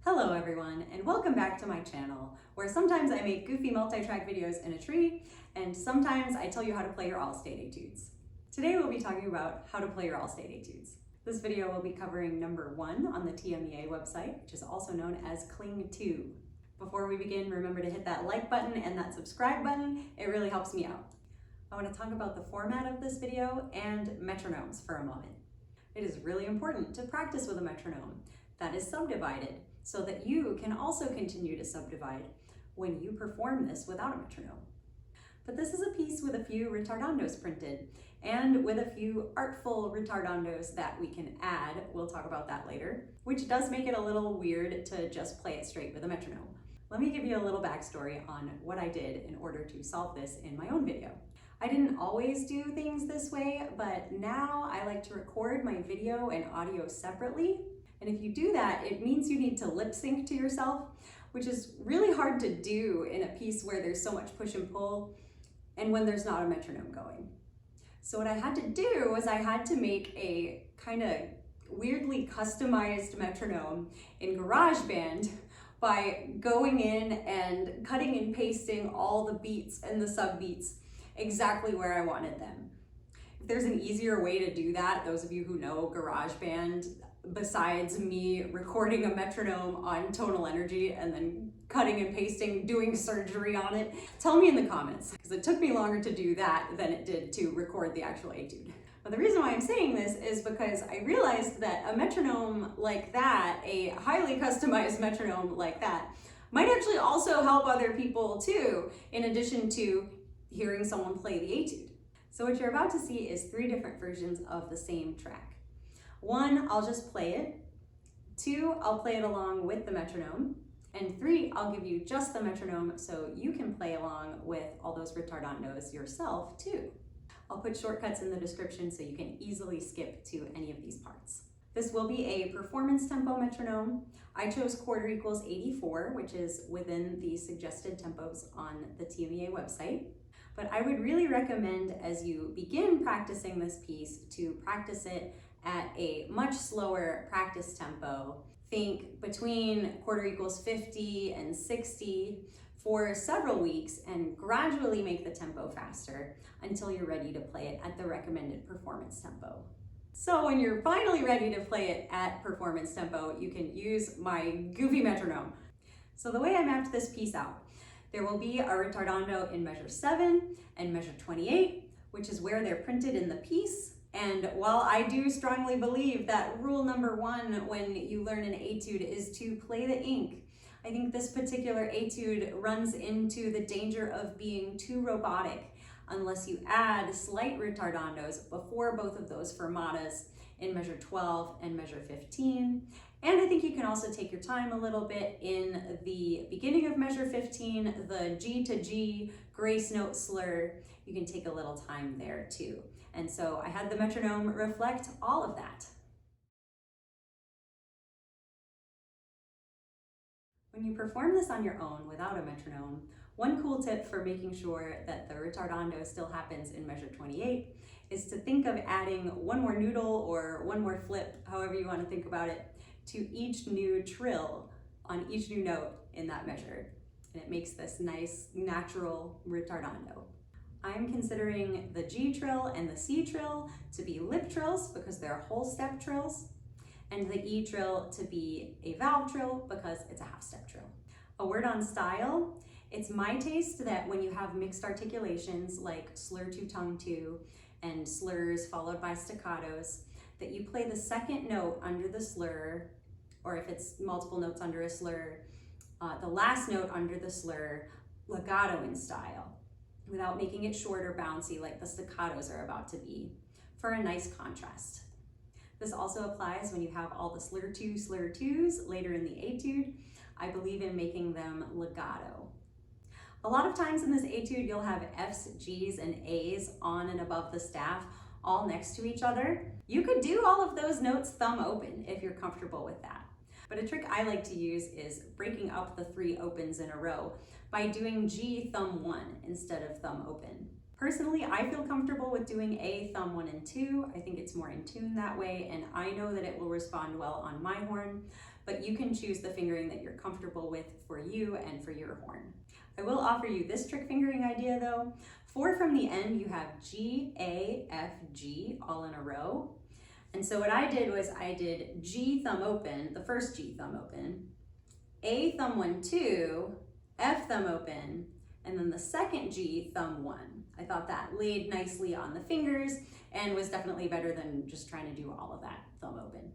Hello everyone, and welcome back to my channel, where sometimes I make goofy multi-track videos in a tree, and sometimes I tell you how to play your All-State etudes. Today we'll be talking about how to play your All-State etudes. This video will be covering number 1 on the TMEA website, which is also known as Kling 2. Before we begin, remember to hit that like button and that subscribe button. It really helps me out. I want to talk about the format of this video and metronomes for a moment. It is really important to practice with a metronome that is subdivided, so that you can also continue to subdivide when you perform this without a metronome. But this is a piece with a few ritardandos printed, and with a few artful ritardandos that we can add. We'll talk about that later, which does make it a little weird to just play it straight with a metronome. Let me give you a little backstory on what I did in order to solve this in my own video. I didn't always do things this way, but now I like to record my video and audio separately. And if you do that, it means you need to lip sync to yourself, which is really hard to do in a piece where there's so much push and pull and when there's not a metronome going. So what I had to do was I had to make a kind of weirdly customized metronome in GarageBand by going in and cutting and pasting all the beats and the subbeats exactly where I wanted them. If there's an easier way to do that, those of you who know GarageBand, besides me recording a metronome on tonal energy and then cutting and pasting, doing surgery on it, tell me in the comments, because it took me longer to do that than it did to record the actual etude. But the reason why I'm saying this is because I realized that a metronome like that, a highly customized metronome like that, might actually also help other people too, in addition to hearing someone play the etude. So what you're about to see is 3 different versions of the same track. 1, I'll just play it. 2, I'll play it along with the metronome. And 3, I'll give you just the metronome so you can play along with all those ritardandos yourself too. I'll put shortcuts in the description so you can easily skip to any of these parts. This will be a performance tempo metronome. I chose quarter equals 84, which is within the suggested tempos on the TMEA website. But I would really recommend, as you begin practicing this piece, to practice it at a much slower practice tempo. Think between quarter equals 50 and 60 for several weeks and gradually make the tempo faster until you're ready to play it at the recommended performance tempo. So when you're finally ready to play it at performance tempo, you can use my goofy metronome. So the way I mapped this piece out, there will be a ritardando in measure 7 and measure 28, which is where they're printed in the piece. And while I do strongly believe that rule number 1 when you learn an etude is to play the ink, I think this particular etude runs into the danger of being too robotic unless you add slight ritardandos before both of those fermatas in measure 12 and measure 15. And I think you can also take your time a little bit in the beginning of measure 15, the G to G grace note slur. You can take a little time there too. And so I had the metronome reflect all of that. When you perform this on your own without a metronome, one cool tip for making sure that the ritardando still happens in measure 28 is to think of adding one more noodle or one more flip, however you want to think about it, to each new trill on each new note in that measure. And it makes this nice, natural ritardando. I'm considering the G trill and the C trill to be lip trills because they're whole step trills, and the E trill to be a valve trill because it's a half step trill. A word on style, it's my taste that when you have mixed articulations like slur to tongue to and slurs followed by staccatos, that you play the second note under the slur, or if it's multiple notes under a slur, the last note under the slur legato in style, without making it short or bouncy like the staccatos are about to be, for a nice contrast. This also applies when you have all the slur twos later in the etude. I believe in making them legato. A lot of times in this etude, you'll have Fs, Gs, and As on and above the staff, all next to each other. You could do all of those notes thumb open if you're comfortable with that. But a trick I like to use is breaking up the 3 opens in a row by doing G thumb 1 instead of thumb open. Personally, I feel comfortable with doing A thumb 1 and 2. I think it's more in tune that way, and I know that it will respond well on my horn. but you can choose the fingering that you're comfortable with for you and for your horn. I will offer you this trick fingering idea though. 4 from the end, you have G, A, F, G all in a row. And so what I did was I did G thumb open, the first G thumb open, A thumb 1, 2, F thumb open, and then the second G thumb 1. I thought that laid nicely on the fingers and was definitely better than just trying to do all of that thumb open.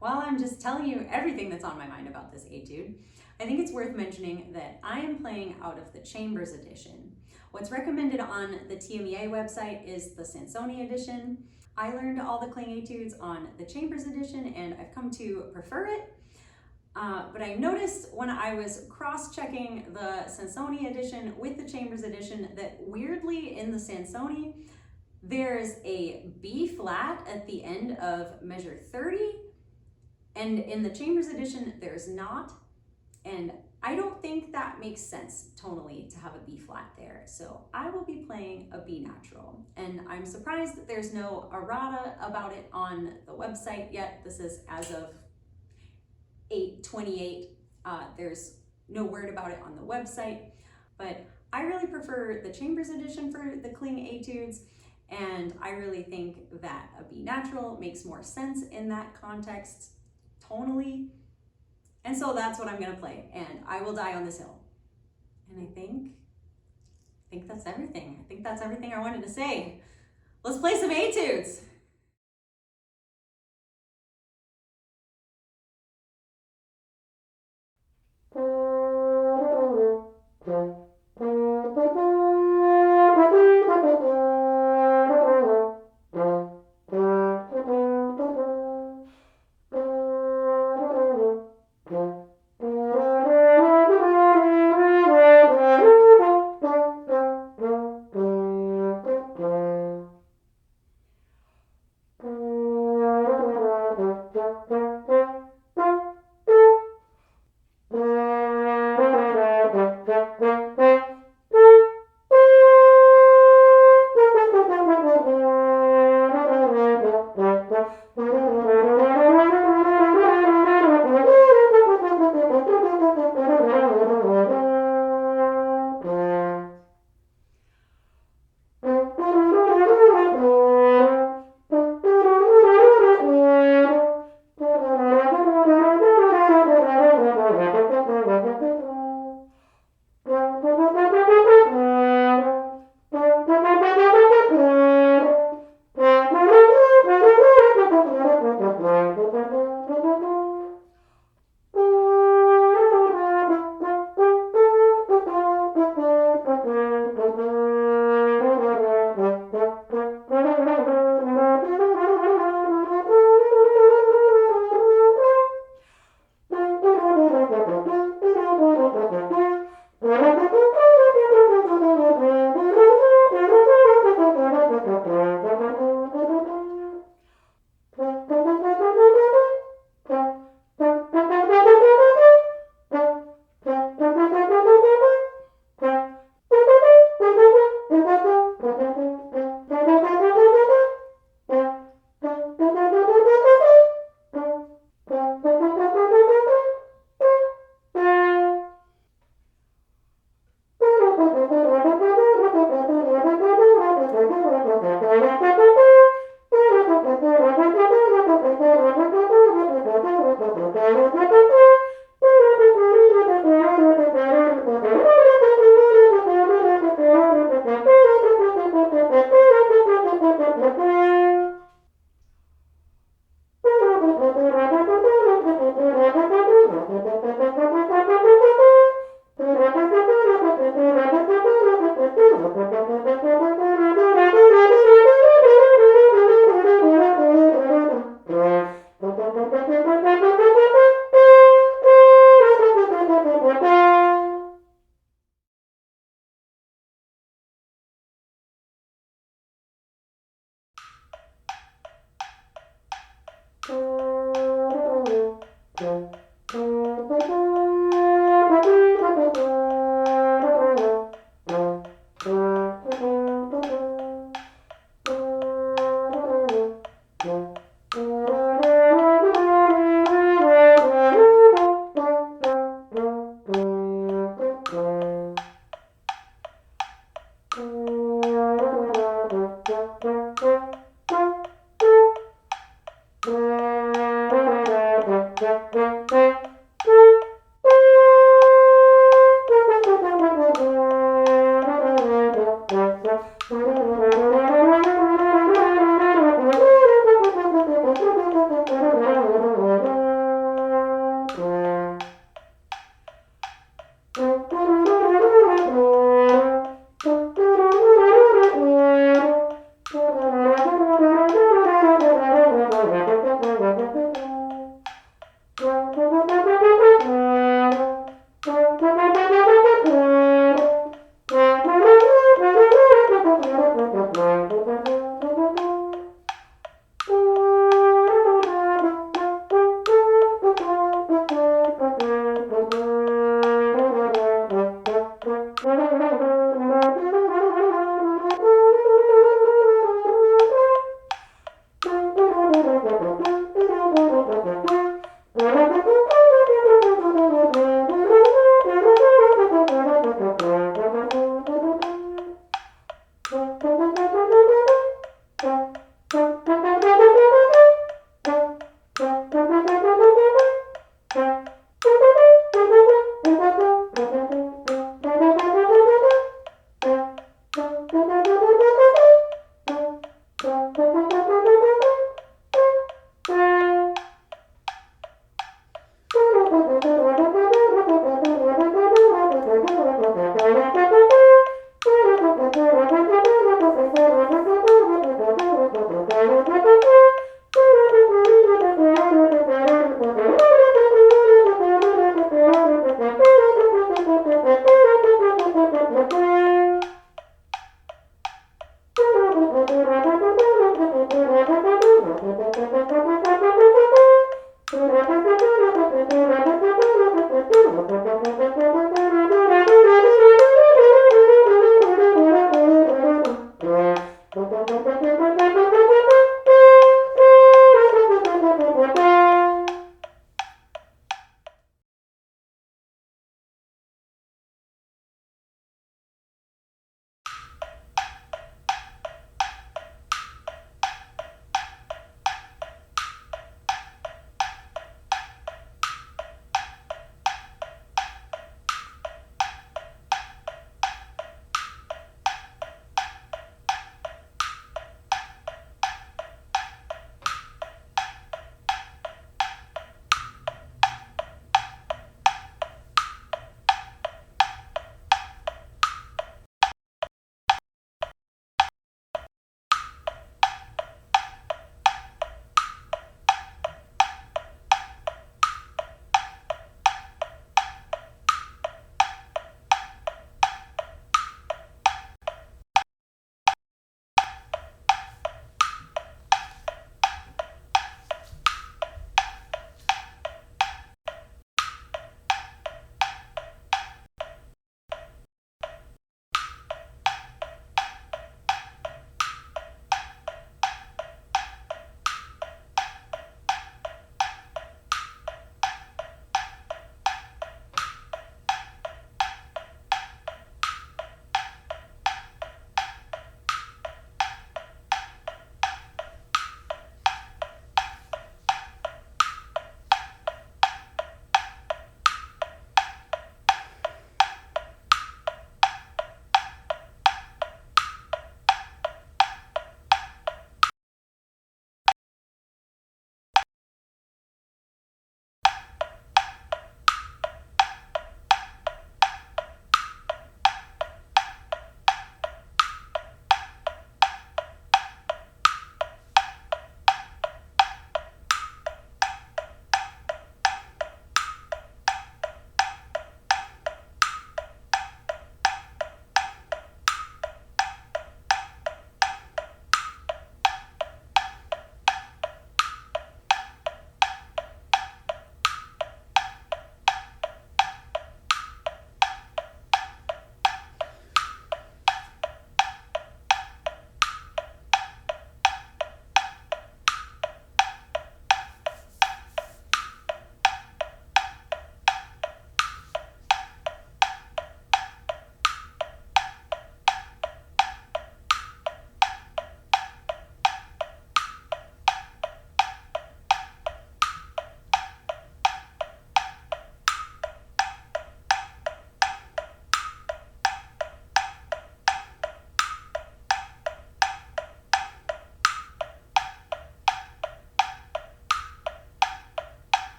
While I'm just telling you everything that's on my mind about this etude, I think it's worth mentioning that I am playing out of the Chambers edition. What's recommended on the TMEA website is the Sansone edition. I learned all the Kling etudes on the Chambers edition and I've come to prefer it. But I noticed when I was cross-checking the Sansone edition with the Chambers edition that weirdly in the Sansone, there's a B flat at the end of measure 30, and in the Chambers edition, there's not. And I don't think that makes sense tonally to have a B flat there. So I will be playing a B natural. And I'm surprised that there's no errata about it on the website yet. This is as of 8/28. There's no word about it on the website, but I really prefer the Chambers edition for the Kling etudes, and I really think that a B natural makes more sense in that context tonally. And so that's what I'm gonna play, and I will die on this hill. And I think that's everything. I think that's everything I wanted to say. Let's play some etudes.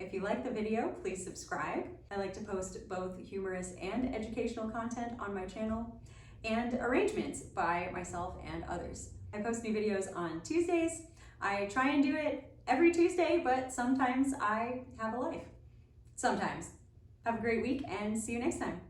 If you like the video, please subscribe. I like to post both humorous and educational content on my channel, and arrangements by myself and others. I post new videos on Tuesdays. I try and do it every Tuesday, but sometimes I have a life. Sometimes. Have a great week and see you next time.